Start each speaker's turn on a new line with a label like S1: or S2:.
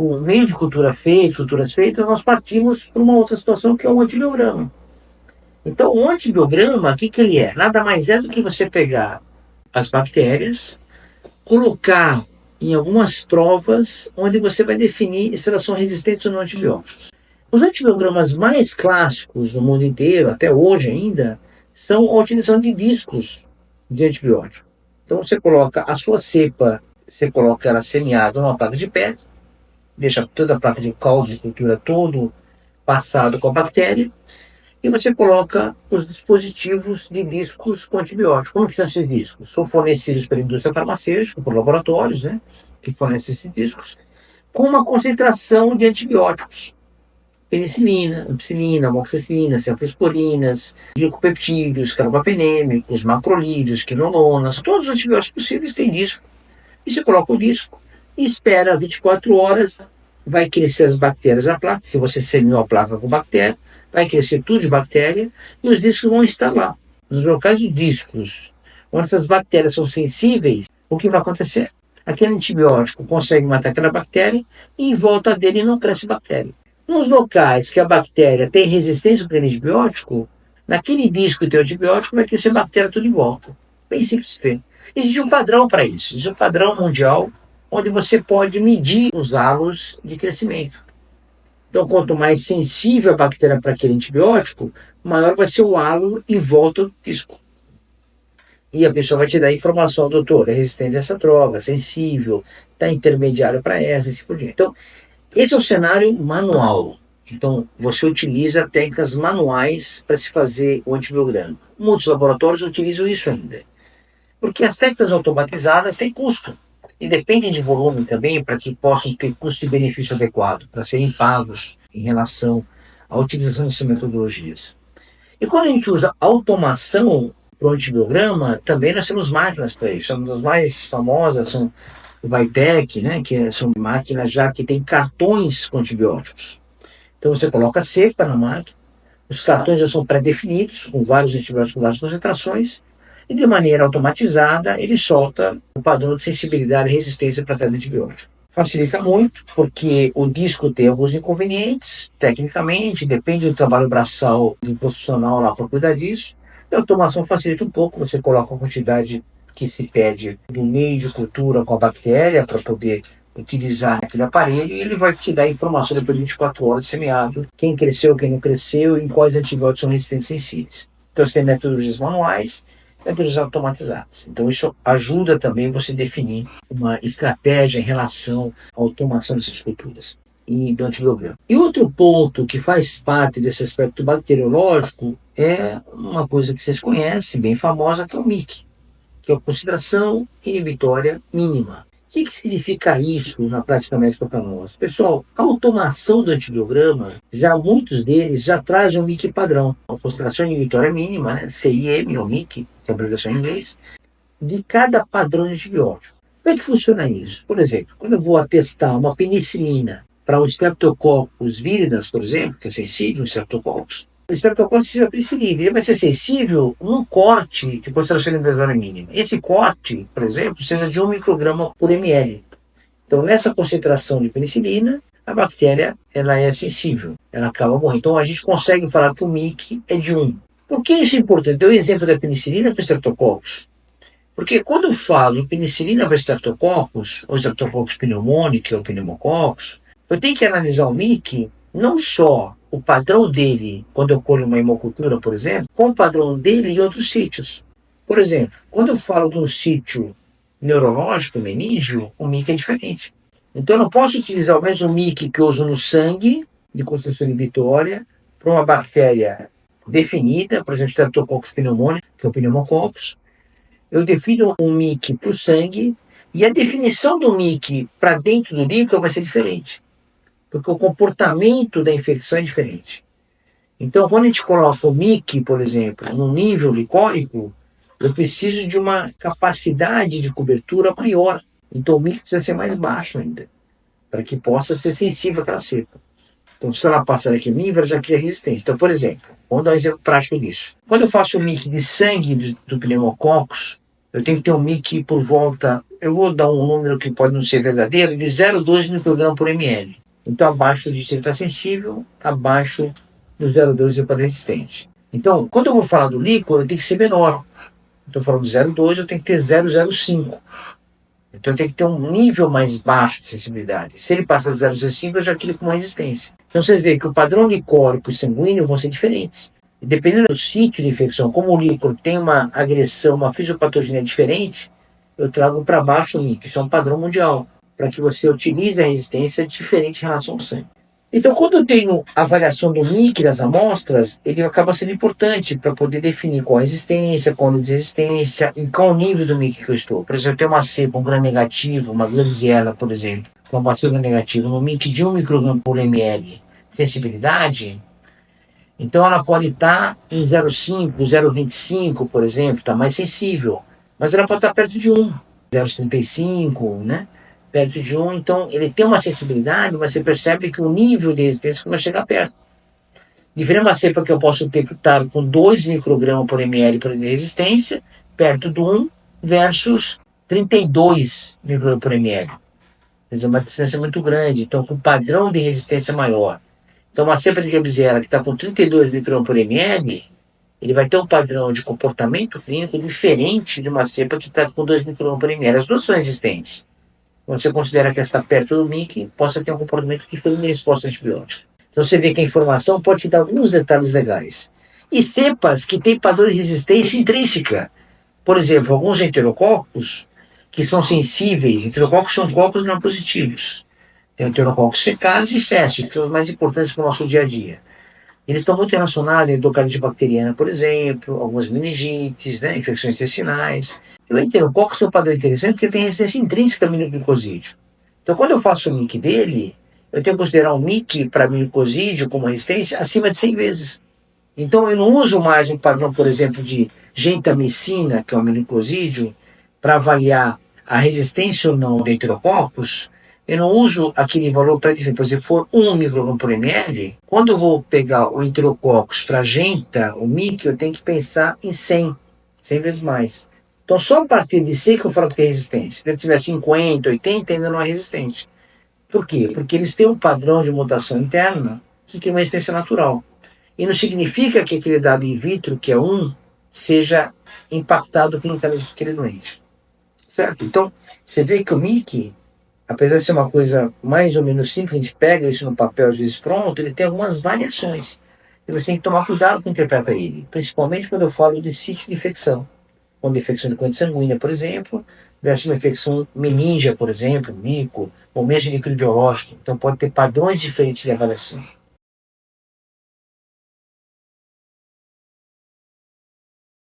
S1: o meio de cultura feito, culturas feitas, nós partimos para uma outra situação que é o antibiograma. Então, o antibiograma, o que ele é? Nada mais é do que você pegar as bactérias, colocar em algumas provas onde você vai definir se elas são resistentes ou não a antibióticos. Os antibiogramas mais clássicos no mundo inteiro, até hoje ainda, são a utilização de discos de antibiótico. Então você coloca a sua cepa, você coloca ela semeada numa placa de PET, deixa toda a placa de caldo de cultura todo passado com a bactéria, e você coloca os dispositivos de discos com antibióticos. Como que são esses discos? São fornecidos pela indústria farmacêutica, por laboratórios, né, que fornecem esses discos, com uma concentração de antibióticos. Penicilina, ampicilina, amoxicilina, cefalosporinas, glicopeptídeos, carbapenêmicos, macrolídeos, quinolonas, todos os antibióticos possíveis têm disco. E você coloca o disco e espera 24 horas, vai crescer as bactérias na placa, que você semeou a placa com bactéria, vai crescer tudo de bactéria e os discos vão estar lá. Nos locais dos discos, onde essas bactérias são sensíveis, o que vai acontecer? Aquele antibiótico consegue matar aquela bactéria e em volta dele não cresce bactéria. Nos locais que a bactéria tem resistência ao antibiótico, naquele disco que tem antibiótico vai crescer bactéria tudo em volta. Bem simples de ver. Existe um padrão para isso, existe um padrão mundial onde você pode medir os halos de crescimento. Então, quanto mais sensível a bactéria para aquele antibiótico, maior vai ser o halo em volta do disco. E a pessoa vai te dar informação, doutor, é resistente a essa droga, sensível, está intermediário para essa, e assim por diante. Então, esse é o cenário manual. Então, você utiliza técnicas manuais para se fazer o antibiograma. Muitos laboratórios utilizam isso ainda. Porque as técnicas automatizadas têm custo. E dependem de volume também para que possam ter custo e benefício adequado, para serem pagos em relação à utilização dessas metodologias. E quando a gente usa automação para o antibiograma, também nós temos máquinas para isso. Uma das mais famosas são o Vitec, né, que são máquinas já que têm cartões com antibióticos. Então você coloca a cepa na máquina, os cartões já são pré-definidos, com vários antibióticos com várias concentrações, e de maneira automatizada ele solta o padrão de sensibilidade e resistência para cada antibiótico. Facilita muito, porque o disco tem alguns inconvenientes, tecnicamente, depende do trabalho braçal do profissional lá para cuidar disso, e a automação facilita um pouco, você coloca a quantidade que se pede do meio de cultura com a bactéria para poder utilizar aquele aparelho e ele vai te dar informação depois de 24 horas de semeado, quem cresceu, quem não cresceu e em quais antibióticos são resistentes sensíveis. Então você tem metodologias manuais e metodologias automatizadas. Então isso ajuda também você definir uma estratégia em relação à automação dessas culturas e do antibiograma. E outro ponto que faz parte desse aspecto bacteriológico é uma coisa que vocês conhecem, bem famosa, que é o MIC, que é a concentração inibitória mínima. O que significa isso na prática médica para nós? Pessoal, a automação do antibiograma, já muitos deles já trazem um MIC padrão, a concentração inibitória mínima, né, CIM ou MIC, que é a abreviação em inglês, de cada padrão de antibiótico. Como é que funciona isso? Por exemplo, quando eu vou atestar uma penicilina para um Streptococcus viridans, por exemplo, que é sensível ao Streptococcus, o Streptococcus é penicilina, ele vai ser sensível num corte de concentração inibitória mínima. Esse corte, por exemplo, seja de 1 micrograma por ml. Então, nessa concentração de penicilina, a bactéria ela é sensível, ela acaba morrendo. Então, a gente consegue falar que o MIC é de 1. Por que isso é importante? Deu o exemplo da penicilina para o Streptococcus. Porque quando eu falo em penicilina para Streptococcus, ou Streptococcus pneumoniae ou pneumococcus, eu tenho que analisar o MIC não só o padrão dele, quando eu colho uma hemocultura, por exemplo, com o padrão dele em outros sítios. Por exemplo, quando eu falo de um sítio neurológico, meníngeo, o MIC é diferente. Então eu não posso utilizar o mesmo MIC que eu uso no sangue, de concentração inibitória, para uma bactéria definida, por exemplo, Streptococcus pneumoniae, que é o pneumococcus. Eu defino um MIC para o sangue e a definição do MIC para dentro do líquido vai ser diferente. Porque o comportamento da infecção é diferente. Então, quando a gente coloca o MIC, por exemplo, no nível licórico, eu preciso de uma capacidade de cobertura maior. Então, o MIC precisa ser mais baixo ainda, para que possa ser sensível àquela cepa. Então, se ela passar aqui no nível, ela já cria resistência. Então, por exemplo, vamos dar um exemplo prático disso. Quando eu faço o MIC de sangue do pneumococcus, eu tenho que ter um MIC por volta eu vou dar um número que pode não ser verdadeiro, de 0,12 micrograma por ml. Então, abaixo disso ele está sensível, abaixo do 0,2 ele está resistente. Então, quando eu vou falar do líquor, eu tenho que ser menor. Estou falando de 0,2, eu tenho que ter 0,05. Então, eu tenho que ter um nível mais baixo de sensibilidade. Se ele passa de 0,05, eu já clico com uma resistência. Então, vocês veem que o padrão licórico e sanguíneo vão ser diferentes. E dependendo do sítio de infecção, como o líquor tem uma agressão, uma fisiopatogenia diferente, eu trago para baixo o MIC. Isso é um padrão mundial, para que você utilize a resistência diferente em relação ao sangue. Então, quando eu tenho a avaliação do MIC das amostras, ele acaba sendo importante para poder definir qual a resistência, qual a resistência, em qual nível do MIC que eu estou. Por exemplo, eu tenho uma cepa, um gram negativo, uma Klebsiella, por exemplo, com uma bacilo negativo no MIC de 1 micrograma por ml sensibilidade, então ela pode estar em 0,5, 0,25, por exemplo, está mais sensível. Mas ela pode estar perto de 1, 0,75, né? Perto de 1, então ele tem uma sensibilidade, mas você percebe que o nível de resistência vai chegar perto. Diferente uma cepa que eu posso ter que estar com 2 microgramas por ml de resistência, perto do 1 versus 32 microgramas por ml. Quer dizer, uma distância muito grande, então com padrão de resistência maior. Então, uma cepa de Klebsiella que está com 32 microgramas por ml, ele vai ter um padrão de comportamento clínico diferente de uma cepa que está com 2 microgramas por ml. As duas são resistentes. Quando você considera que está perto do MIC, possa ter um comportamento diferente de resposta a antibiótico. Então, você vê que a informação pode te dar alguns detalhes legais. E cepas que têm padrão de resistência intrínseca. Por exemplo, alguns enterococos que são sensíveis. Enterococos são cocos não positivos. Tem o enterococos fecais e festos, que são os mais importantes para o nosso dia a dia. Eles estão muito relacionados à endocardite bacteriana, por exemplo, algumas meningites, né, infecções intestinais. E o enterococos tem um padrão interessante porque tem resistência intrínseca ao aminoglicosídeo. Então, quando eu faço o MIC dele, eu tenho que considerar um MIC para aminoglicosídeo como resistência acima de 100 vezes. Então, eu não uso mais um padrão, por exemplo, de gentamicina, que é o aminoglicosídeo, para avaliar a resistência ou não do enterococos. Eu não uso aquele valor pré-definido. Por exemplo, se for 1 micrograma por ml, quando eu vou pegar o enterococos para genta, o MIC, eu tenho que pensar em 100 vezes mais. Então, só a partir de 100 que eu falo que tem resistência. Se ele tiver 50, 80, ainda não é resistente. Por quê? Porque eles têm um padrão de mutação interna que tem uma resistência natural. E não significa que aquele dado in vitro, que é 1, seja impactado clinicamente por aquele doente. Certo? Então, você vê que o MIC, apesar de ser uma coisa mais ou menos simples, a gente pega isso no papel às vezes pronto, ele tem algumas variações. E você tem que tomar cuidado com interpretar ele, principalmente quando eu falo de sítio de infecção. Quando infecção de corrente sanguínea, por exemplo, versus uma infecção meníngea, por exemplo, mico, ou mesmo de líquido biológico. Então pode ter padrões diferentes de avaliação.